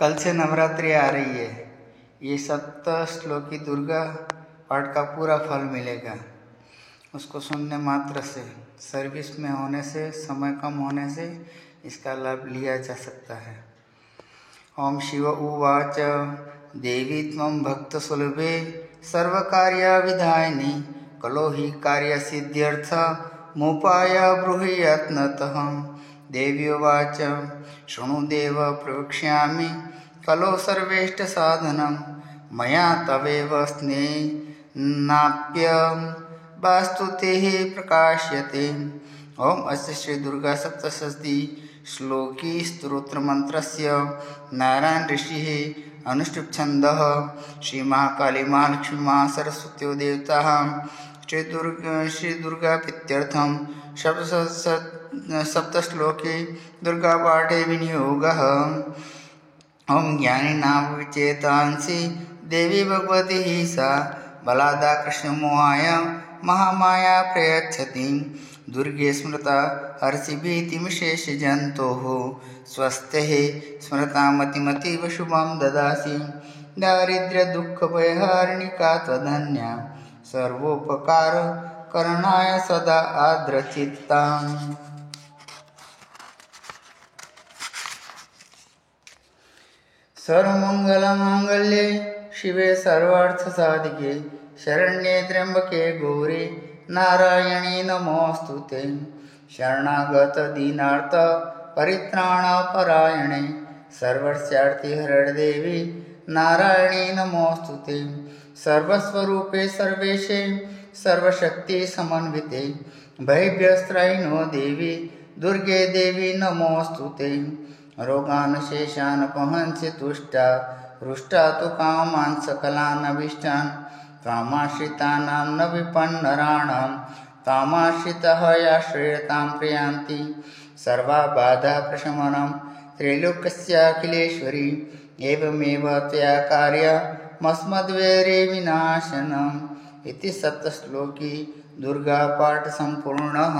कल से नवरात्रि आ रही है। ये 7 श्लोकी दुर्गा पाठ का पूरा फल मिलेगा। उसको सुनने मात्र से, सर्विस में होने से, समय कम होने से इसका लाभ लिया जा सकता है। ओम शिव उवाच देवी त्वं भक्तसुलभे सर्वकार्यविधायिनी कलो हि कार्यसिद्ध्यर्थ मोपाय ब्रूहि यत्नतः। देवी उवाच शृणु देव प्रवक्ष्यामि कलो सर्वेष्ट साधनं मया तवेव स्नेहाप्यं वास्तुतेः प्रकाश्यते। ओम अस्य श्री दुर्गा सप्तषष्ठी श्लोकी स्तोत्र मंत्रस्य नारायण ऋषिः अनुष्टुप् छन्दः श्री महाकाली महालक्ष्मी महासरस्वती देवताः श्री दुर्गा प्रीत्यर्थं सप्तश्लोकी दुर्गा पाठे विनियोगः। ओम ज्ञानिनां विचेतांसि देवी भगवती ही सा बलादा कृष्णमोहाय महामाया प्रयच्छति। दुर्गे स्मृता हर्षिभीतिमशेष जन्तोः स्वस्तेः स्मृता मतिमतीव शुभं ददासि। दारिद्र्य दुःख भयहारिणिका त्वदन्या सर्वोपकार करणाय सदा आर्द्रचित्ताम्। सर्वमंगलमांगल्ये शिवे सर्वार्थसाधिके शरण्ये त्र्यंबके गौरी नारायणी नमोस्तुते। शरणागत दीनार्थ परित्राणपरायणे सर्वस्यार्थी हरदेवी नारायणी नमोस्तुते। सर्वस्वरूपे सर्वेशे सर्वशक्ति समन्विते भयभ्यस्त्रायिनो देवी दुर्गे देवी नमोस्तुते। रोगान् शेषान् पहंसि तुष्टा रुष्टा तु कामान् सकलान् अभीष्टान् त्वामाश्रितानां न विपन्नराणां त्वामाश्रितः याश्रयतां प्रयान्ति। सर्वबाधा प्रशमनं त्रैलोक्यस्याखिलेश्वरी एवमेव त्वया कार्यमस्मद्वैरे विनाशनम्। इति सप्तश्लोकी दुर्गा पाठ संपूर्णः।